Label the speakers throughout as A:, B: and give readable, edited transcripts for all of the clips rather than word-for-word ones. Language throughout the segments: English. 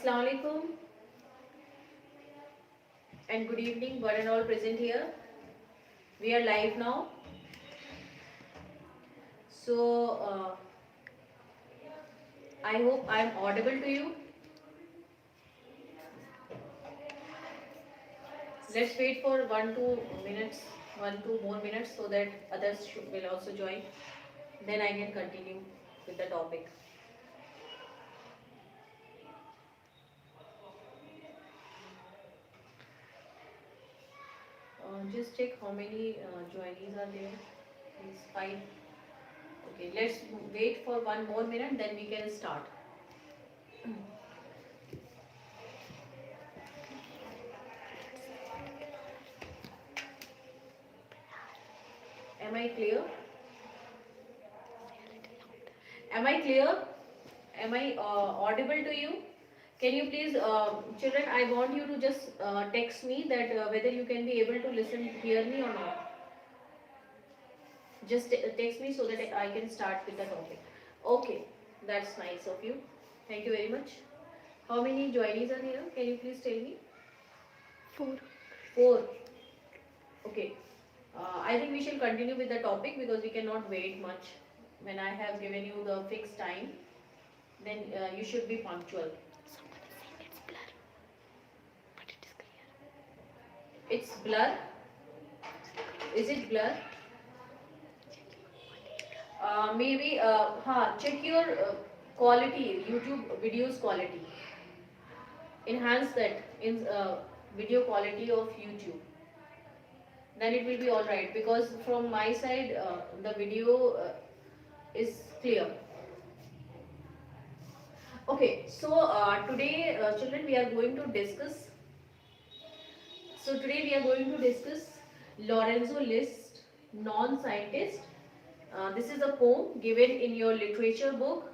A: Assalamu alaikum and good evening, one and all present here. We are live now. So, I hope I am audible to you. Let's wait for 1-2 minutes, 1-2 more minutes so that others will also join. Then I can continue with the topic. Just check how many joinees are there. It's 5. Okay, let's wait for 1 more minute, then we can start. Am I clear? Am I clear? Am I audible to you? Can you please, children, I want you to just text me that whether you can be able to listen, hear me or not. Just text me so that I can start with the topic. Okay, that's nice of you. Thank you very much. How many joinees are there? Can you please tell me?
B: 4.
A: 4. Okay. I think we shall continue with the topic because we cannot wait much. When I have given you the fixed time, then you should be punctual.
B: Someone is saying it's blur, but it is clear.
A: It's blur. Is it blur? Maybe check your quality, YouTube videos quality. Enhance that in video quality of YouTube. Then it will be alright because from my side the video is clear. Okay, so today children we are going to discuss. So today we are going to discuss Lorenzo Liszt, non-scientist. This is a poem given in your literature book,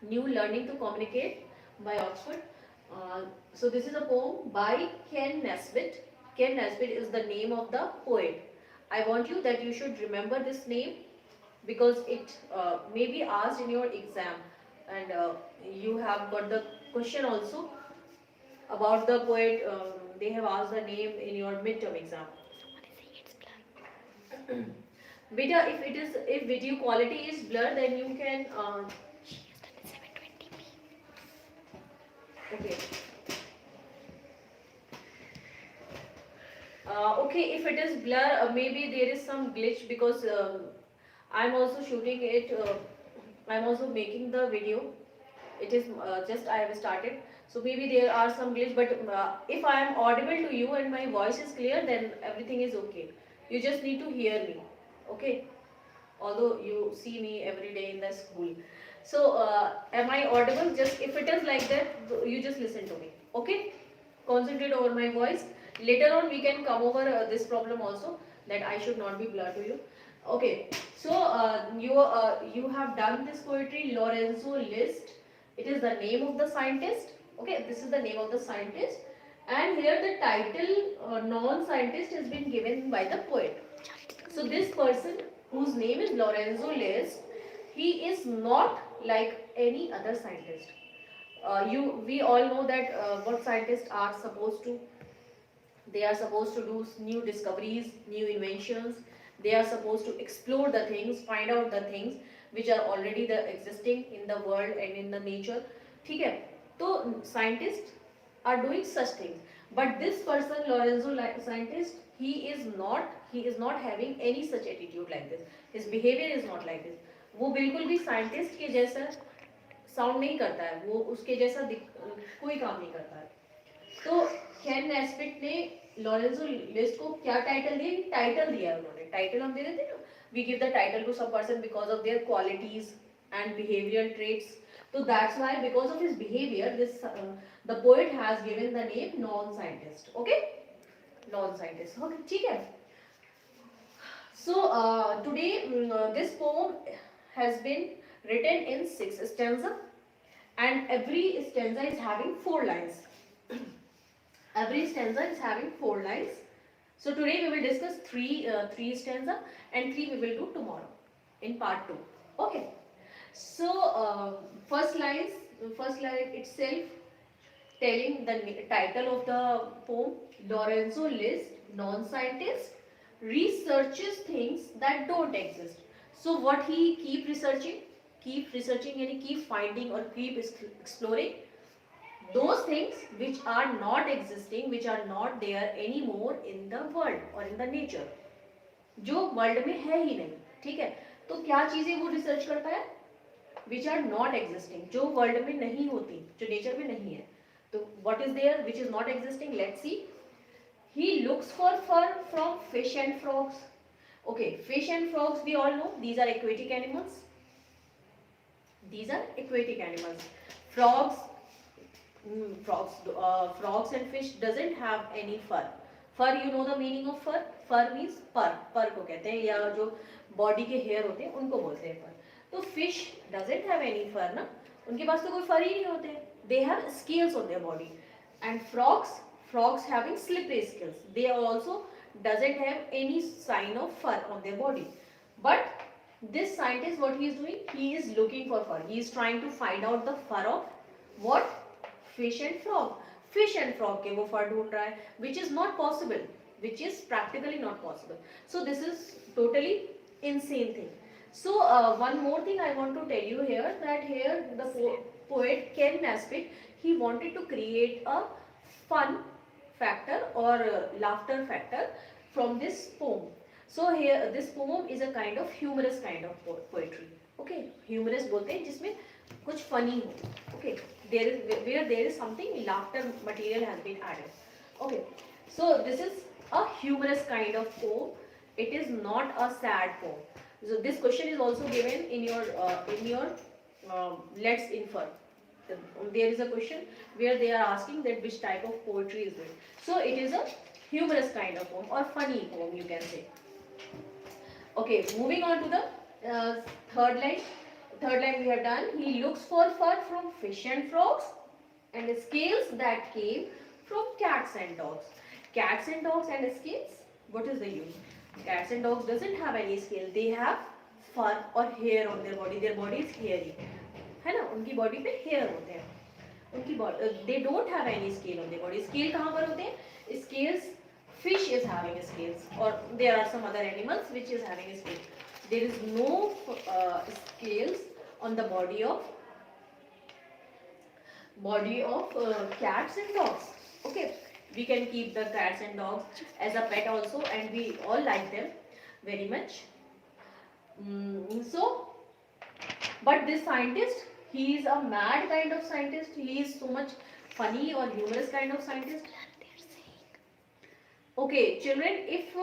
A: New Learning to Communicate by Oxford. So this is a poem by Ken Nesbitt. Ken Nesbitt is the name of the poet. I want you that you should remember this name because it may be asked in your exam, and you have got the question also about the poet. They have asked the name in your midterm exam.
B: Someone is saying it's blur.
A: Beta, if video quality is blur, then you can.
B: She has done it 720p.
A: Okay. Okay, if it is blur, maybe there is some glitch because I'm also shooting it. I'm also making the video. It is just I have started, so maybe there are some glitch. But if I am audible to you and my voice is clear, then everything is okay. You just need to hear me, okay? Although you see me every day in the school. So am I audible? Just if it is like that, you just listen to me, okay? Concentrate over my voice. Later on we can come over this problem also, that I should not be blur to you. Okay, so you have done this poetry, Lorenzo Liszt. It is the name of the scientist. Okay, this is the name of the scientist, and here the title non-scientist has been given by the poet. So this person whose name is Lorenzo Liszt, he is not like any other scientist. We all know that what scientists are supposed to. They are supposed to do new discoveries, new inventions. They are supposed to explore the things, find out the things which are already existing in the world and in the nature. ठीक है? तो scientists are doing such things. But this person, Lorenzo scientist, he is not having any such attitude like this. His behavior is not like this. वो बिल्कुल भी scientist के जैसा sound नहीं करता है, वो उसके जैसा कोई काम नहीं करता है. तो कैन नेस्बिट ने लॉरेंजो लिस्ट को क्या टाइटल दिया? टाइटल दिया उन्होंने. टाइटल हम दे देते हैं ना, we give the title to some person because of their qualities and behavioural traits. So that's why, because of his behavior, the poet has given the name non-scientist. Okay, non-scientist. Okay, ठीक है. So today this poem has been written in 6 stanza, and every stanza is having 4 lines. Every stanza is having 4 lines. So today we will discuss three stanza, and 3 we will do tomorrow in part 2. Okay. So first line itself telling the title of the poem. Lorenzo Liszt, non-scientist, researches things that don't exist. So what he keep researching and keep finding or keep exploring those things which are not existing, which are not there anymore in the world or in the nature, जो world में है ही नहीं. ठीक है, तो क्या चीजें वो रिसर्च करता है, विच आर नॉट एग्जिस्टिंग, जो वर्ल्ड में नहीं होती, जो नेचर में नहीं है. तो what is there which is not existing, let's see. He looks for fur from fish and frogs. Okay, fish and frogs we all know these are aquatic animals. These are aquatic animals. Frogs, frogs and fish doesn't have any fur. Fur, you know the meaning of fur. Fur means पर, पर को कहते हैं, या जो body के hair होते हैं उनको बोलते हैं फर. तो फिश डजेंट हैव एनी फर ना, उनके पास तो कोई फर ही नहीं होते हैं. They have scales on their body. And frogs having slippery scales, they also doesn't have any sign of fur on their body. But this scientist, what he is doing, he is looking for fur. He is trying to find out the fur of what, fish and frog. Fish and frog के वो fur ढूंढ रहा है, which is not possible, which is practically not possible. So this is totally insane thing. So one more thing I want to tell you here, that here the poet Ken Nesbitt, he wanted to create a fun factor or laughter factor from this poem. So here this poem is a kind of humorous kind of poetry. Okay, humorous बोलते हैं जिसमें कुछ funny हो. Okay, there is where there is something laughter material has been added. Okay, so this is a humorous kind of poem. It is not a sad poem. So this question is also given in your let's infer. There is a question where they are asking that which type of poetry is it. So it is a humorous kind of poem or funny poem, you can say. Okay, moving on to the third line. Third line we have done. He looks for fur from fish and frogs and scales that came from cats and dogs. Cats and dogs and scales, what is the use? Cats and dogs doesn't have any scale. They have fur or hair on their body. Their body is hairy. है ना, उनकी body पे hair होते हैं, उनकी body, they don't have any scale on their body. Scale कहाँ पर होते हैं? Scales, fish is having scales और there are some other animals which is having scale. There is no scales on the body of cats and dogs. Okay, we can keep the cats and dogs as a pet also, and we all like them very much. So but this scientist, he is a mad kind of scientist. He is so much funny or humorous kind of scientist. Okay, children, if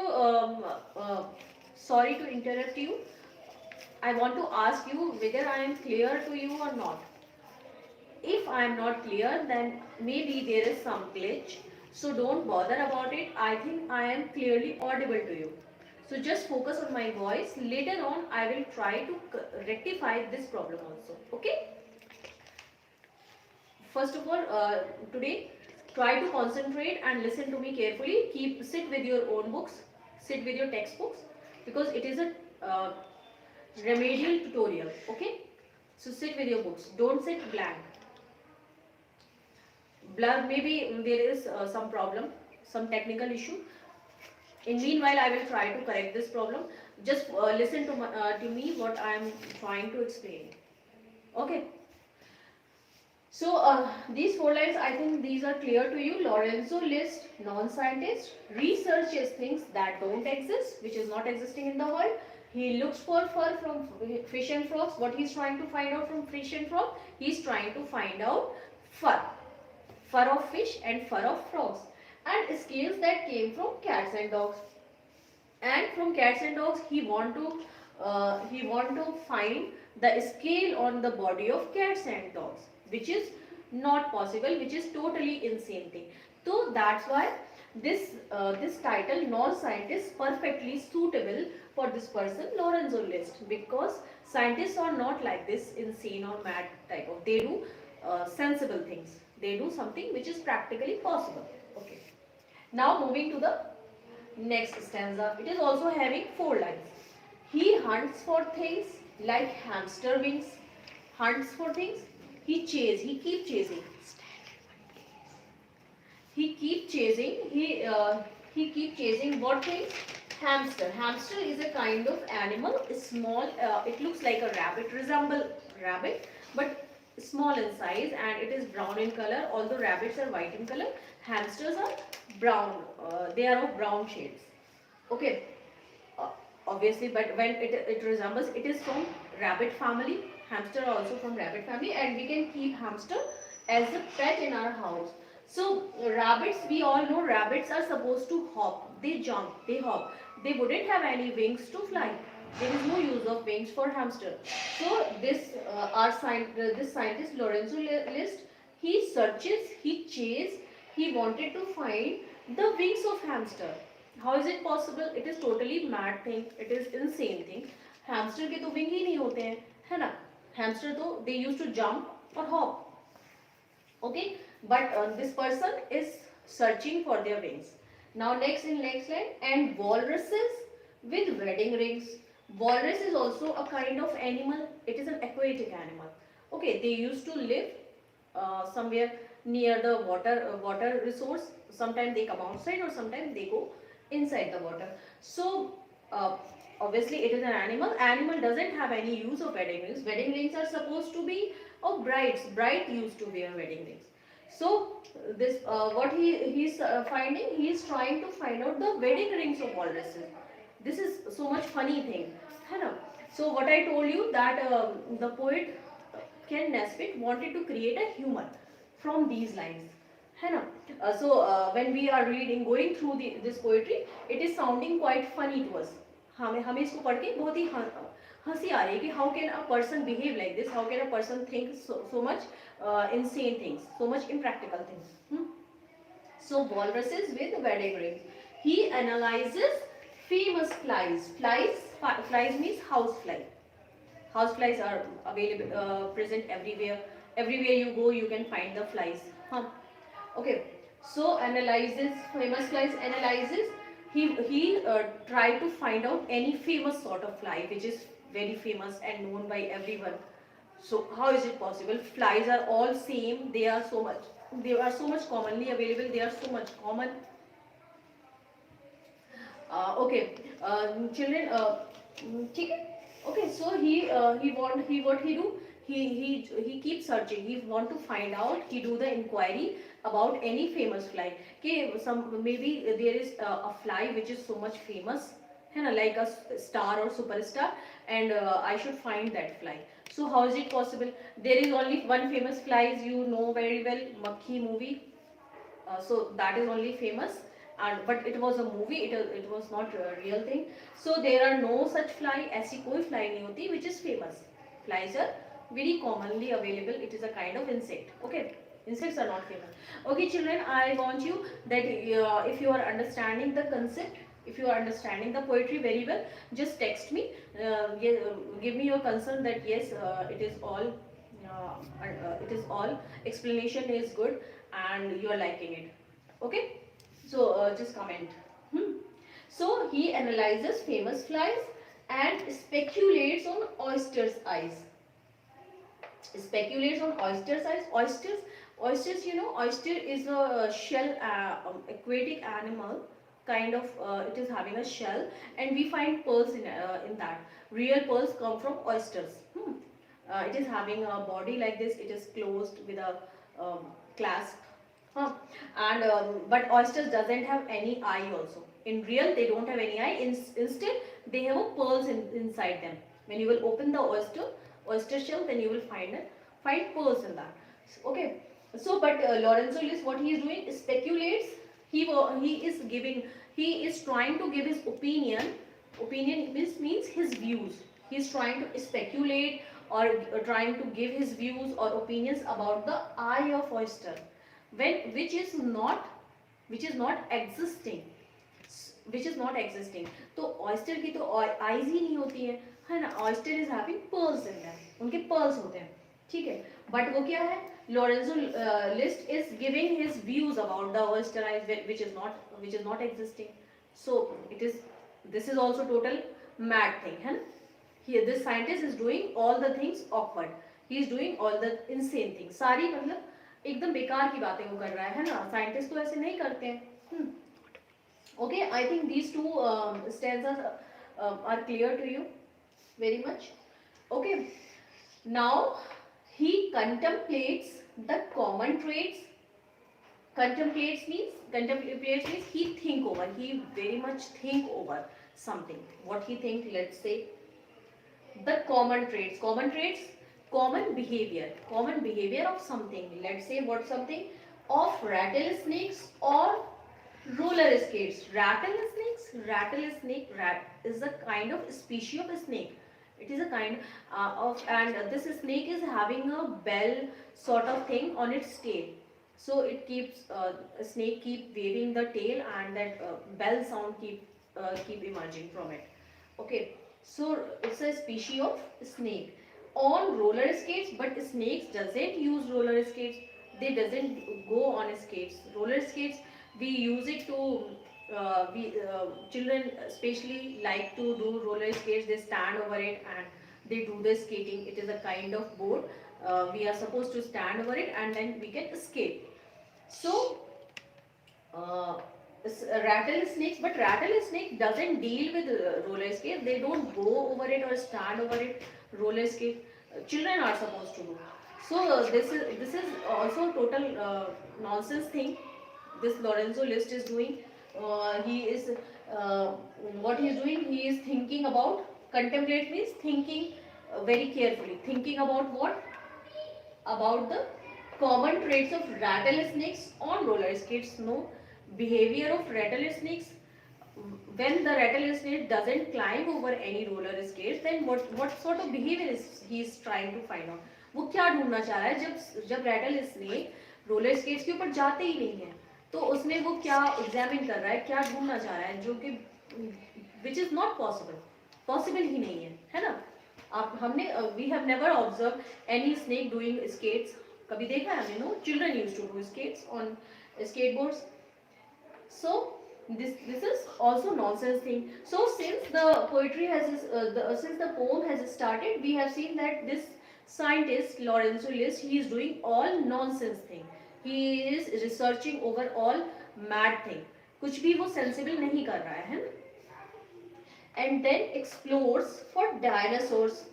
A: sorry to interrupt you, I want to ask you whether I am clear to you or not. If I am not clear, then maybe there is some glitch, so don't bother about it. I think I am clearly audible to you. So just focus on my voice. Later on I will try to rectify this problem also. Okay, first of all today try to concentrate and listen to me carefully. Sit with your own books, sit with your textbooks, because it is a remedial tutorial. Okay, so sit with your books, don't sit blank. Blur, maybe there is some problem, some technical issue. In meanwhile, I will try to correct this problem. Just listen to me what I am trying to explain. Okay. So these four lines, I think these are clear to you. Lorenzo Liszt, non-scientist, researches things that don't exist, which is not existing in the world. He looks for fur from fish and frogs. What he's trying to find out from fish and frog? He's trying to find out fur. Fur of fish and fur of frogs. And scales that came from cats and dogs. And from cats and dogs, he want to find the scale on the body of cats and dogs, which is not possible, which is totally insane thing. So that's why this title, non-scientist, perfectly suitable for this person, Lorenzo Liszt, because scientists are not like this insane or mad type of. They do sensible things. They do something which is practically possible. Okay. Now moving to the next stanza. It is also having four lines. He hunts for things like hamster wings. Hunts for things. He keeps chasing. He keep chasing what thing? Hamster. Hamster is a kind of animal, small. It looks like a rabbit, resemble rabbit, but small in size, and it is brown in color. Although rabbits are white in color, hamsters are brown. They are of brown shades. Okay, uh, obviously, but when it resembles, it is from rabbit family. Hamster are also from rabbit family, and we can keep hamster as a pet in our house. So rabbits, we all know rabbits are supposed to hop. They jump, they hop. They wouldn't have any wings to fly. There is no use of wings for hamster. So this scientist Lorenzo Liszt, he searches, he chases, he wanted to find the wings of hamster. How is it possible? It is totally mad thing. It is insane thing. Hamster के तो wing ही नहीं होते हैं, है ना? Hamster तो they used to jump or hop. Okay, but this person is searching for their wings. Now next in next line, and walruses with wedding rings. Walrus is also a kind of animal. It is an aquatic animal. Okay, they used to live somewhere near the water resource. Sometimes they come outside, or sometimes they go inside the water. So uh, obviously it is an animal. Animal doesn't have any use of wedding rings. Wedding rings are supposed to be of brides. Bride used to wear wedding rings. So this what he's finding, he is trying to find out the wedding rings of walruses. This is so much funny thing, है ना? So what I told you that the poet Ken Nesbitt wanted to create a humor from these lines, है ना? When we are reading, going through this poetry, it is sounding quite funny to us. हमें इसको पढ़ के बहुत ही हंसी आ रही है कि how can a person behave like this? How can a person think so much insane things, so much impractical things? So walruses with wedding rings. He analyzes famous flies. Flies means house fly. House flies are available, present everywhere. Everywhere you go, you can find the flies. Okay. So analyzes famous flies. Analyzes. He tried to find out any famous sort of fly which is very famous and known by everyone. So how is it possible? Flies are all same. They are so much. They are so much commonly available. They are so much common. Okay, children. ठीक है? Okay, so he what he do? He keeps searching. He want to find out. He do the inquiry about any famous fly. Okay, maybe there is a fly which is so much famous, है ना, like a star or superstar, and I should find that fly. So how is it possible? There is only one famous fly, as you know very well, Makhi movie. So that is only famous, but it was a movie. It was not a real thing. So there are no such fly. ऐसी कोई fly नहीं होती which is famous. Flies are very commonly available. It is a kind of insect. Okay, insects are not famous. Okay, children, I want you that if you are understanding the concept, if you are understanding the poetry very well, just text me. Give me your concern that yes, it is all. It is all. Explanation is good, and you are liking it. Okay, so just comment. So he analyzes famous flies and speculates on oysters' eyes. Speculates on oysters' eyes. Oysters. You know, oyster is a shell aquatic animal. Kind of, it is having a shell, and we find pearls in that. Real pearls come from oysters. It is having a body like this. It is closed with a clasp. And but oysters doesn't have any eye also. In real, they don't have any eye. Instead, they have a pearls inside them. When you will open the oyster shell, then you will find pearls in that. Okay. So, but Lorenzo Liszt, what he is doing is speculates. He is trying to give his opinion. Opinion means his views. He is trying to speculate or trying to give his views or opinions about the eye of oyster, which is not existing. तो oyster की तो eyes ही नहीं होती है ना? Oyster is having pearls in them. उनके pearls होते हैं, ठीक है? But वो क्या है? Lorenzo Liszt is giving his views about the oyster eyes, which is not existing. So this is also total mad thing, है ना? Here this scientist is doing all the things awkward. He is doing all the insane things. सारी मतलब एकदम बेकार की बातें वो कर रहा है ना, साइंटिस्ट तो ऐसे नहीं करते हैं. Okay, I think these two stanzas are clear to you very much. Okay, now he contemplates the common traits. Contemplates means he think over. He very much think over something. What he think? Let's say the common traits. Common behavior of something. Let's say what something of rattlesnakes or roller skates. Rattlesnake is a kind of species of snake. It is a kind of, and this snake is having a bell sort of thing on its tail. So it keeps a snake keep waving the tail, and that bell sound keep emerging from it. Okay, so it's a species of snake on roller skates, but snakes doesn't use roller skates. They doesn't go on skates. Roller skates we use it to we children especially like to do roller skates. They stand over it and they do the skating. It is a kind of board. We are supposed to stand over it and then we can skate. So uh, rattlesnakes, but rattlesnake doesn't deal with roller skate. They don't go over it or stand over it. Roller skate children are supposed to do. So this is also total nonsense thing. This Lorenzo Liszt is doing. He is what he is doing. He is thinking about, contemplate means thinking very carefully. Thinking about what? About the common traits of rattlesnakes on roller skates. No, behavior of rattlesnakes. When the rattlesnake doesn't climb over any roller skates, then what sort of behavior is he is trying to find out? वो क्या ढूंढना चाह रहा है? जब rattle snake roller skates के ऊपर जाते ही नहीं है, तो उसमें वो क्या एग्जामिन कर रहा है, क्या ढूंढना चाह रहा है, जो कि which is not possible, possible ही नहीं है ना. आप हमने we have never observe any snake doing skates. कभी देखा है हमने? No, children used to do skates on skateboards. So this is also nonsense thing. So since the poetry has since the poem has started, we have seen that this scientist Lorenzo Liszt, he is doing all nonsense thing. He is researching over all mad thing. कुछ भी वो sensible नहीं कर रहा है ना. And then explores for dinosaurs.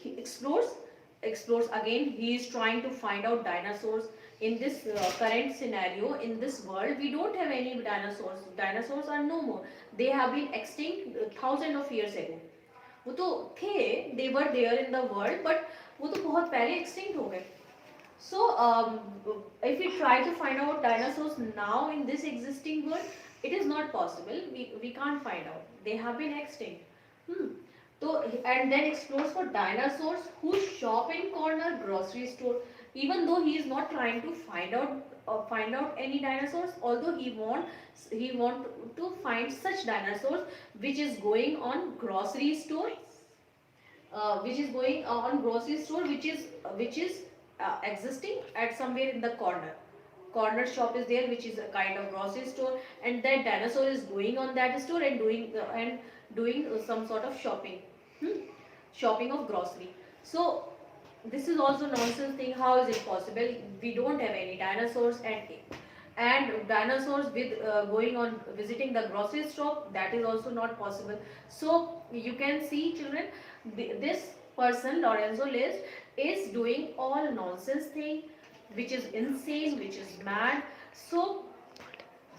A: He explores again. He is trying to find out dinosaurs. In this current scenario, in this world, we don't have any dinosaurs are no more. They have been extinct thousands of years ago. वो तो थे, they were there in the world, but वो तो बहुत पहले extinct हो गए. So if we try to find out dinosaurs now in this existing world, it is not possible. We can't find out. They have been extinct. So and then explores for dinosaurs who shop in corner grocery store. Even though he is not trying to find out any dinosaurs, although he want to find such dinosaurs which is going on grocery store, which is existing at somewhere in the corner shop is there, which is a kind of grocery store, and that dinosaur is going on that store and doing some sort of shopping, shopping of grocery. So this is also nonsense thing. How is it possible? We don't have any dinosaurs, and dinosaurs with going on visiting the grocery shop, that is also not possible. So you can see, children, this person Lorenzo Liszt is doing all nonsense thing, which is insane, which is mad. So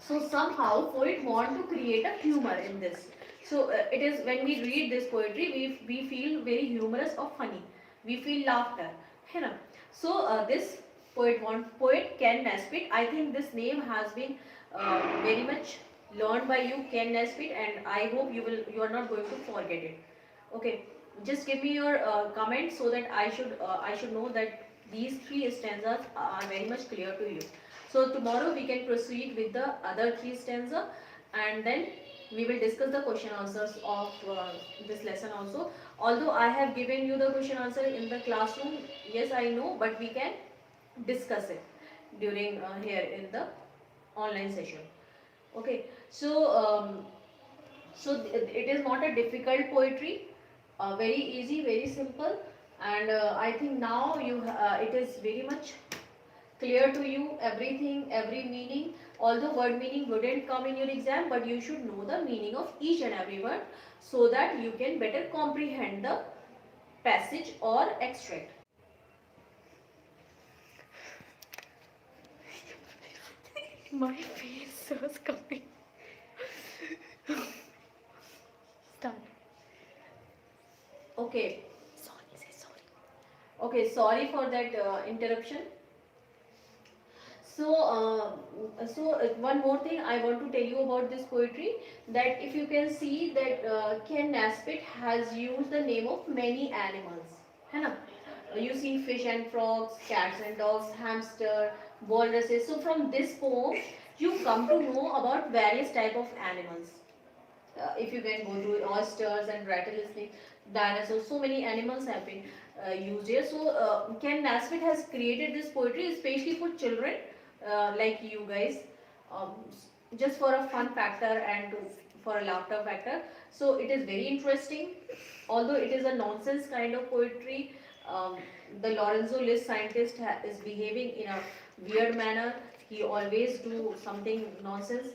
A: somehow poet want to create a humor in this. So it is, when we read this poetry, we feel very humorous or funny. We feel laughter, है ना? So this poet Ken Nesbitt. I think this name has been very much learned by you, Ken Nesbitt, and I hope you are not going to forget it. Okay, just give me your comment so that I should know that these three stanzas are very much clear to you. So tomorrow we can proceed with the other three stanza, and then we will discuss the question answers of this lesson also. Although I have given you the question answer in the classroom, yes I know, but we can discuss it during here in the online session. Okay, so it is not a difficult poetry, very easy, very simple, and I think now it is very much clear to you everything, every meaning. Although word meaning wouldn't come in your exam, but you should know the meaning of each and every word, so that you can better comprehend the passage or extract.
B: My face was coming. Start.
A: Okay.
B: Sorry, say sorry.
A: Okay, sorry for that interruption. So, one more thing I want to tell you about this poetry, that if you can see that Ken Nesbitt has used the name of many animals, है ना? You see fish and frogs, cats and dogs, hamster, walruses. So from this poem, you come to know about various type of animals. If you can go to oysters and rattlesnake, dinosaurs, so many animals have been used here. So Ken Nesbitt has created this poetry especially for children like you guys, um, just for a fun factor and for a laughter factor. So it is very interesting. Although it is a nonsense kind of poetry, the Lorenzo Liszt scientist is behaving in a weird manner. He always do something nonsense,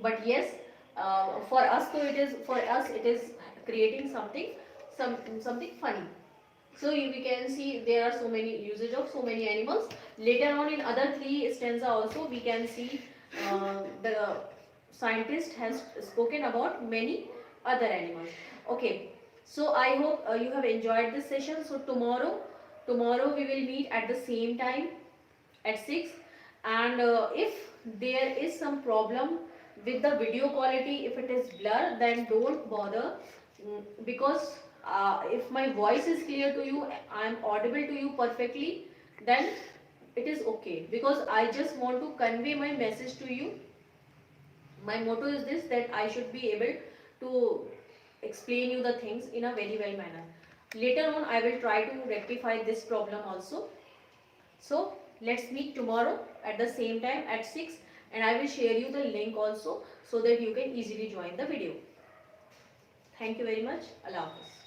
A: but yes, for us, so it is, for us it is creating something, something funny. So we can see there are so many usage of so many animals. Later on in other three stanza also we can see the scientist has spoken about many other animals. Okay, so I hope you have enjoyed this session. So tomorrow we will meet at the same time at 6. And if there is some problem with the video quality, if it is blur, then don't bother. Because if my voice is clear to you, I am audible to you perfectly, then it is okay, because I just want to convey my message to you. My motto is this, that I should be able to explain you the things in a very well manner. Later on I will try to rectify this problem also. So let's meet tomorrow at the same time at 6, and I will share you the link also, so that you can easily join the video. Thank you very much. Allah Hafiz.